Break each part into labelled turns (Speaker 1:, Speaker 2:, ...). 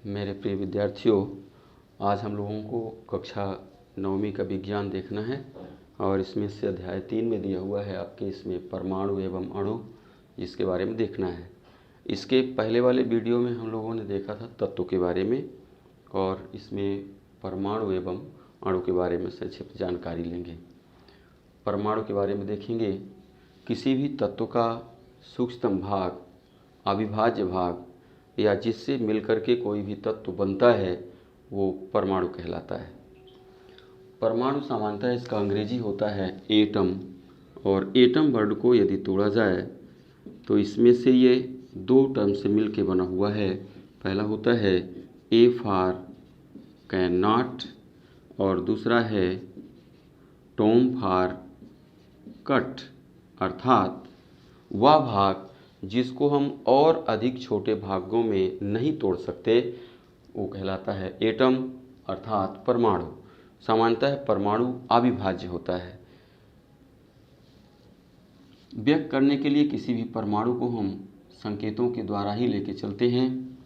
Speaker 1: मेरे प्रिय विद्यार्थियों, आज हम लोगों को कक्षा 9वीं का विज्ञान देखना है और इसमें से अध्याय 3 में दिया हुआ है आपके इसमें परमाणु एवं अणु, जिसके बारे में देखना है। इसके पहले वाले वीडियो में हम लोगों ने देखा था तत्व के बारे में और इसमें परमाणु एवं अणु के बारे में संक्षिप्त जानकारी लेंगे। परमाणु के बारे में देखेंगे, किसी भी तत्व का सूक्ष्मतम भाग, अविभाज्य भाग या जिससे मिलकर के कोई भी तत्व बनता है वो परमाणु कहलाता है। परमाणु सामान्यतः इसका अंग्रेजी होता है एटम, और एटम वर्ड को यदि तोड़ा जाए तो इसमें से ये दो टर्म से मिल के बना हुआ है। पहला होता है ए फॉर कैन नॉट और दूसरा है टॉम फॉर कट, अर्थात वह भाग जिसको हम और अधिक छोटे भागों में नहीं तोड़ सकते वो कहलाता है एटम, अर्थात परमाणु। सामान्यतः परमाणु अविभाज्य होता है। व्यक्त करने के लिए किसी भी परमाणु को हम संकेतों के द्वारा ही लेके चलते हैं।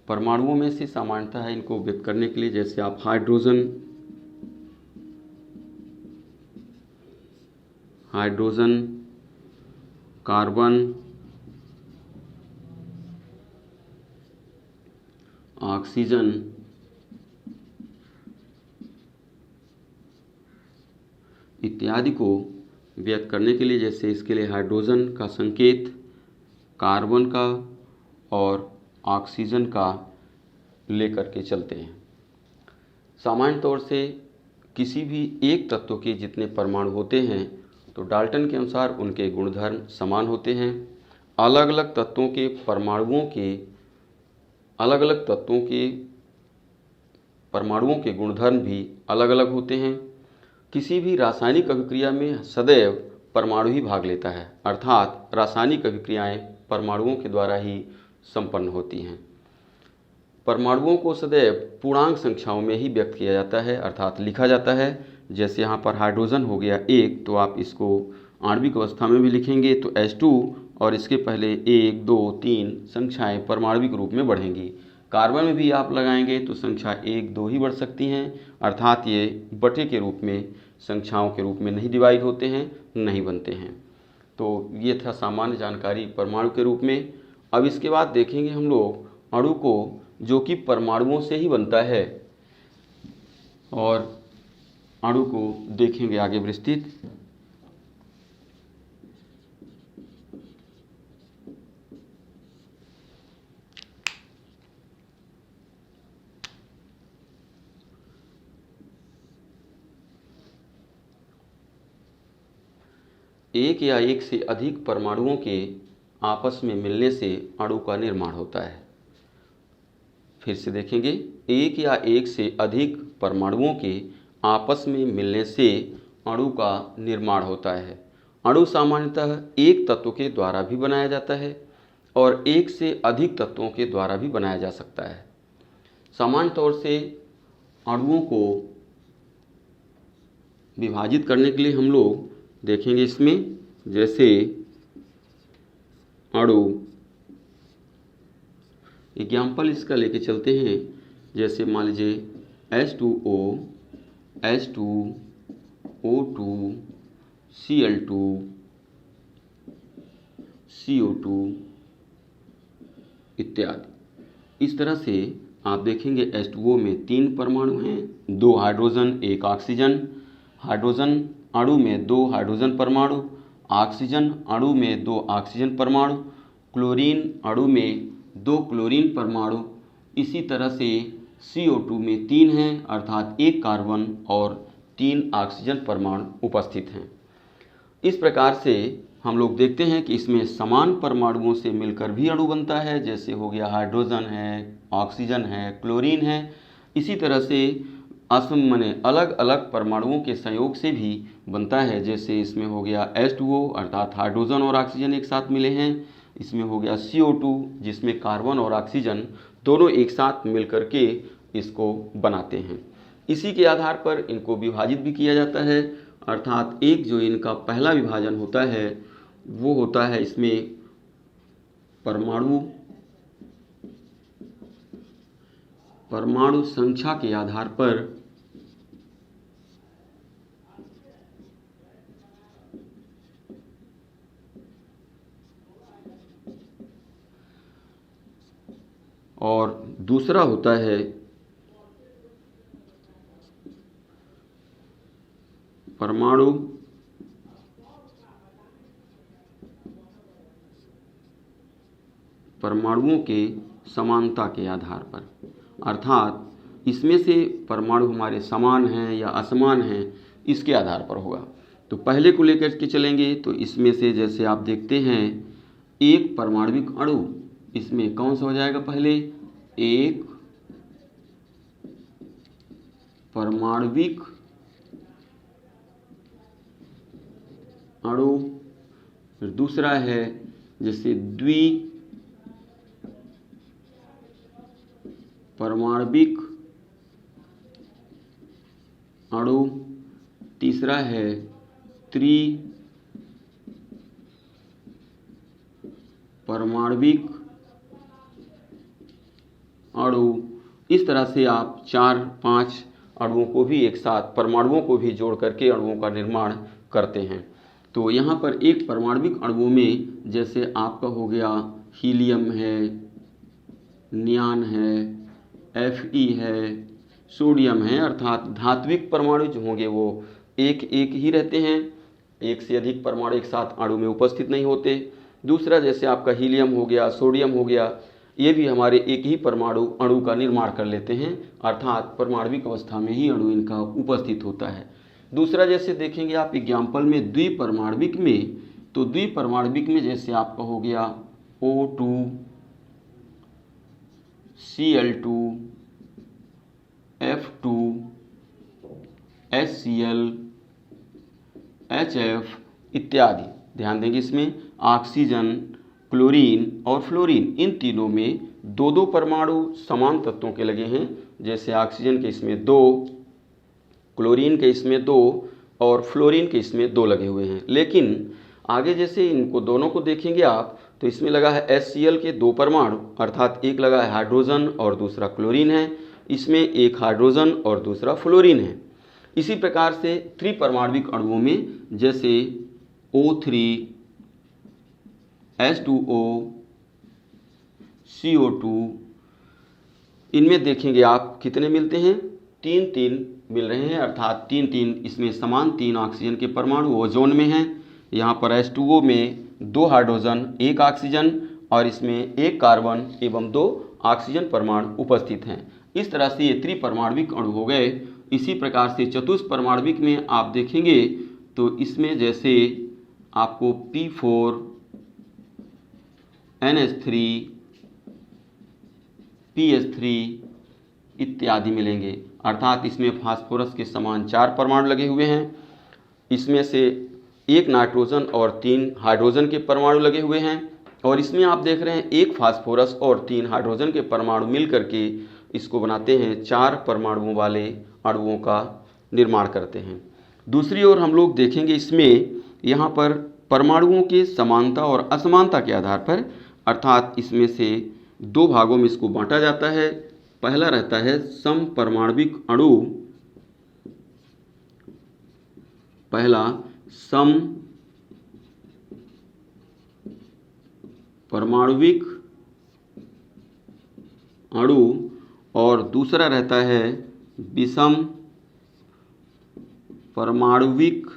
Speaker 1: परमाणुओं में से सामान्यतः इनको व्यक्त करने के लिए जैसे आप हाइड्रोजन, कार्बन, ऑक्सीजन, इत्यादि को व्यक्त करने के लिए जैसे इसके लिए हाइड्रोजन का संकेत कार्बन का और ऑक्सीजन का लेकर के चलते हैं। सामान्य तौर से किसी भी एक तत्व के जितने परमाणु होते हैं तो डाल्टन के अनुसार उनके गुणधर्म समान होते हैं। अलग अलग तत्वों के परमाणुओं के गुणधर्म भी अलग अलग होते हैं। किसी भी रासायनिक अभिक्रिया में सदैव परमाणु ही भाग लेता है, अर्थात रासायनिक अभिक्रियाएं परमाणुओं के द्वारा ही संपन्न होती हैं। परमाणुओं को सदैव पूर्णांक संख्याओं में ही व्यक्त किया जाता है, अर्थात लिखा जाता है। जैसे यहाँ पर हाइड्रोजन हो गया 1, तो आप इसको आणविक अवस्था में भी लिखेंगे तो H2 और इसके पहले 1, 2, 3 संख्याएं परमाणविक रूप में बढ़ेंगी। कार्बन में भी आप लगाएंगे तो संख्या 1, 2 ही बढ़ सकती हैं, अर्थात ये बटे के रूप में, संख्याओं के रूप में नहीं डिवाइड होते हैं, नहीं बनते हैं। तो ये था सामान्य जानकारी परमाणु के रूप में। अब इसके बाद देखेंगे हम लोग अणु को, जो कि परमाणुओं से ही बनता है, और अणु को देखेंगे आगे विस्तृत। एक या एक से अधिक परमाणुओं के आपस में मिलने से अणु का निर्माण होता है। फिर से देखेंगे, एक या एक से अधिक परमाणुओं के आपस में मिलने से अणु का निर्माण होता है। अणु सामान्यतः एक तत्व के द्वारा भी बनाया जाता है और एक से अधिक तत्वों के द्वारा भी बनाया जा सकता है। सामान्य तौर से अणुओं को विभाजित करने के लिए हम लोग देखेंगे इसमें, जैसे अणु एग्जाम्पल इसका लेके चलते हैं। जैसे मान लीजिए H2O, H2O2, Cl2, CO2 इत्यादि। इस तरह से आप देखेंगे H2O में 3 परमाणु हैं, 2 हाइड्रोजन, 1 ऑक्सीजन। हाइड्रोजन अणु में 2 हाइड्रोजन परमाणु, ऑक्सीजन अणु में 2 ऑक्सीजन परमाणु, क्लोरीन अणु में 2 क्लोरीन परमाणु। इसी तरह से CO2 में 3 हैं, अर्थात 1 कार्बन और 3 ऑक्सीजन परमाणु उपस्थित हैं। इस प्रकार से हम लोग देखते हैं कि इसमें समान परमाणुओं से मिलकर भी अणु बनता है, जैसे हो गया हाइड्रोजन है, ऑक्सीजन है, क्लोरीन है। इसी तरह से अलग अलग परमाणुओं के संयोग से भी बनता है, जैसे इसमें हो गया H2O, अर्थात हाइड्रोजन और ऑक्सीजन एक साथ मिले हैं। इसमें हो गया CO2, जिसमें कार्बन और ऑक्सीजन दोनों एक साथ मिलकर के इसको बनाते हैं। इसी के आधार पर इनको विभाजित भी किया जाता है, अर्थात एक जो इनका पहला विभाजन होता है वो होता है इसमें परमाणु परमाणु संख्या के आधार पर और दूसरा होता है परमाणुओं के समानता के आधार पर, अर्थात इसमें से परमाणु हमारे समान हैं या असमान हैं इसके आधार पर होगा। तो पहले को लेकर के चलेंगे तो इसमें से जैसे आप देखते हैं एक परमाणविक अणु, इसमें कौन सा हो जाएगा? पहले एक परमाणविक अणु, फिर दूसरा है जैसे द्वि परमाणविक अणु, तीसरा है त्रि परमाणविक अणु। इस तरह से आप 4-5 अणुओं को भी एक साथ, परमाणुओं को भी जोड़ करके अणुओं का निर्माण करते हैं। तो यहाँ पर एक परमाणविक अणुओं में जैसे आपका हो गया हीलियम है, नियान है, Fe है, सोडियम है, अर्थात धात्विक परमाणु जो होंगे वो एक एक ही रहते हैं, एक से अधिक परमाणु एक साथ अणु में उपस्थित नहीं होते। दूसरा जैसे आपका हीलियम हो गया, सोडियम हो गया, ये भी हमारे एक ही परमाणु अणु का निर्माण कर लेते हैं, अर्थात परमाणविक अवस्था में ही अणु इनका उपस्थित होता है। दूसरा जैसे देखेंगे आप एग्जाम्पल में द्विपरमाणविक में, तो द्विपरमाणविक में जैसे आपका हो गया O2, Cl2, F2, HCl, HF इत्यादि। ध्यान देंगे इसमें ऑक्सीजन, क्लोरीन और फ्लोरीन, इन तीनों में दो दो परमाणु समान तत्वों के लगे हैं। जैसे ऑक्सीजन के इसमें 2, क्लोरीन के इसमें 2 और फ्लोरीन के इसमें 2 लगे हुए हैं। लेकिन आगे जैसे इनको दोनों को देखेंगे आप तो इसमें लगा है HCl के 2 परमाणु, अर्थात एक लगा है हाइड्रोजन और दूसरा क्लोरीन है, इसमें एक हाइड्रोजन और दूसरा फ्लोरीन है। इसी प्रकार से त्रिपरमाणविक अणुओं में जैसे O3, H2O, CO2, इनमें देखेंगे आप कितने मिलते हैं? 3-3 मिल रहे हैं, अर्थात 3-3 इसमें समान 3 ऑक्सीजन के परमाणु ओजोन में हैं। यहाँ पर H2O में 2 हाइड्रोजन, 1 ऑक्सीजन और इसमें 1 कार्बन एवं 2 ऑक्सीजन परमाणु उपस्थित हैं। इस तरह से ये त्रिपरमाणविक अणु हो गए। इसी प्रकार से चतुष्परमाणविक में आप देखेंगे तो इसमें जैसे आपको P4, NH3, PS3 इत्यादि मिलेंगे, अर्थात इसमें फास्फोरस के समान 4 परमाणु लगे हुए हैं। इसमें से 1 नाइट्रोजन और 3 हाइड्रोजन के परमाणु लगे हुए हैं और इसमें आप देख रहे हैं 1 फास्फोरस और 3 हाइड्रोजन के परमाणु मिल करके इसको बनाते हैं, 4 परमाणुओं वाले अणुओं का निर्माण करते हैं। दूसरी ओर हम लोग देखेंगे इसमें यहाँ पर परमाणुओं के समानता और असमानता के आधार पर, अर्थात इसमें से 2 भागों में इसको बांटा जाता है। पहला रहता है समपरमाणविक अणु, पहला सम परमाणविक अणु और दूसरा रहता है विषम परमाणविक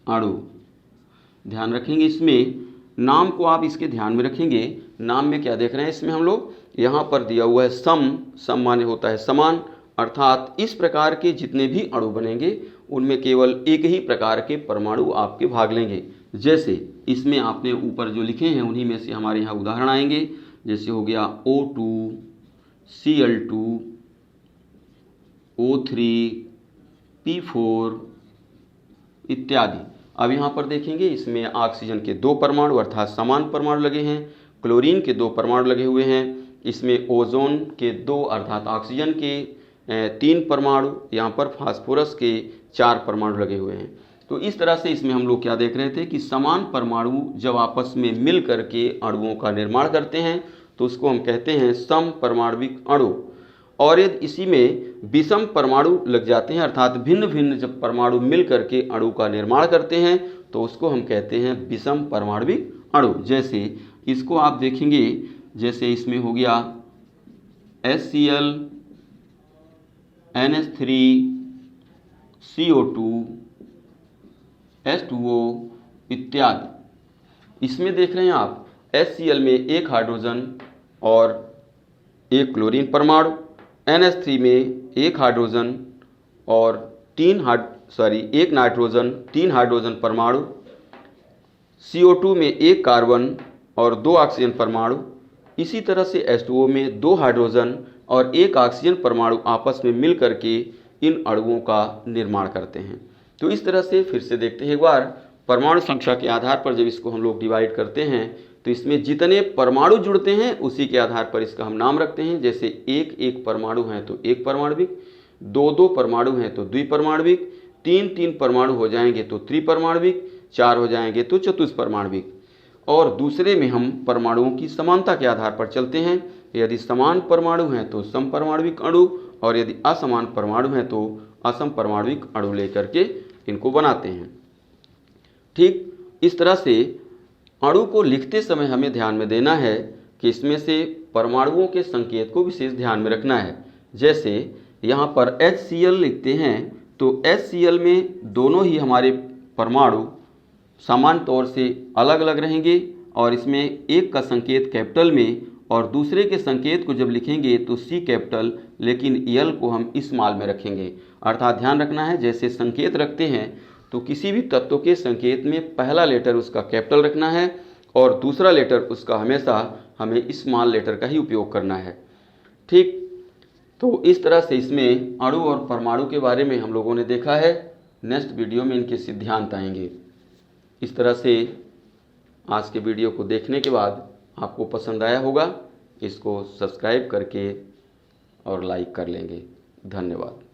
Speaker 1: अणु। ध्यान रखेंगे इसमें नाम को आप इसके ध्यान में रखेंगे। नाम में क्या देख रहे हैं इसमें हम लोग, यहाँ पर दिया हुआ है सम माने होता है समान, अर्थात इस प्रकार के जितने भी अणु बनेंगे उनमें केवल एक ही प्रकार के परमाणु आपके भाग लेंगे। जैसे इसमें आपने ऊपर जो लिखे हैं उन्हीं में से हमारे यहाँ उदाहरण आएंगे। जैसे हो गया O2, Cl2, O3, P4 इत्यादि। अब यहाँ पर देखेंगे इसमें ऑक्सीजन के 2 परमाणु अर्थात समान परमाणु लगे हैं, क्लोरीन के 2 परमाणु लगे हुए हैं, इसमें ओजोन के 2 अर्थात ऑक्सीजन के 3 परमाणु, यहाँ पर फास्फोरस के 4 परमाणु लगे हुए हैं। तो इस तरह से इसमें हम लोग क्या देख रहे थे कि समान परमाणु जब आपस में मिल करके अणुओं का निर्माण करते हैं तो तो उसको हम कहते हैं सम परमाणविक अणु। और यदि इसी में विषम परमाणु लग जाते हैं, अर्थात भिन्न भिन्न जब परमाणु मिल करके अणु का निर्माण करते हैं, तो उसको हम कहते हैं विषम परमाणविक अणु। जैसे इसको आप देखेंगे, जैसे इसमें हो गया HCl, NH3, CO2, H2O इत्यादि। इसमें देख रहे हैं आप HCl में एक हाइड्रोजन और एक क्लोरीन परमाणु, NH3 में एक हाइड्रोजन और एक नाइट्रोजन, 3 हाइड्रोजन परमाणु, CO2 में एक कार्बन और 2 ऑक्सीजन परमाणु। इसी तरह से H2O में 2 हाइड्रोजन और एक ऑक्सीजन परमाणु आपस में मिल करके इन अणुओं का निर्माण करते हैं। तो इस तरह से फिर से देखते हैं एक बार, परमाणु संख्या के आधार पर जब इसको हम लोग डिवाइड करते हैं तो इसमें जितने परमाणु जुड़ते हैं उसी के आधार पर इसका हम नाम रखते हैं। जैसे एक एक परमाणु हैं तो एक परमाणविक, 2 परमाणु हैं तो द्विपरमाणविक, 3 परमाणु हो जाएंगे तो त्रिपरमाणविक, 4 हो जाएंगे तो चतुष्परमाणविक। और दूसरे में हम परमाणुओं की समानता के आधार पर चलते हैं। यदि समान परमाणु हैं तो समपरमाणविक अणु, और यदि असमान परमाणु हैं तो असमपरमाणविक अणु लेकर के इनको बनाते हैं। ठीक इस तरह से अणु को लिखते समय हमें ध्यान में देना है कि इसमें से परमाणुओं के संकेत को विशेष ध्यान में रखना है। जैसे यहाँ पर HCl लिखते हैं तो HCl में दोनों ही हमारे परमाणु समान तौर से अलग अलग रहेंगे, और इसमें एक का संकेत कैपिटल में और दूसरे के संकेत को जब लिखेंगे तो C कैपिटल, लेकिन L को हम स्मॉल में रखेंगे। अर्थात ध्यान रखना है, जैसे संकेत रखते हैं तो किसी भी तत्व के संकेत में पहला लेटर उसका कैपिटल रखना है और दूसरा लेटर उसका हमेशा हमें स्मॉल लेटर का ही उपयोग करना है। ठीक, तो इस तरह से इसमें अणु और परमाणु के बारे में हम लोगों ने देखा है। नेक्स्ट वीडियो में इनके सिद्धांत आएंगे। इस तरह से आज के वीडियो को देखने के बाद आपको पसंद आया होगा, इसको सब्सक्राइब करके और लाइक कर लेंगे। धन्यवाद।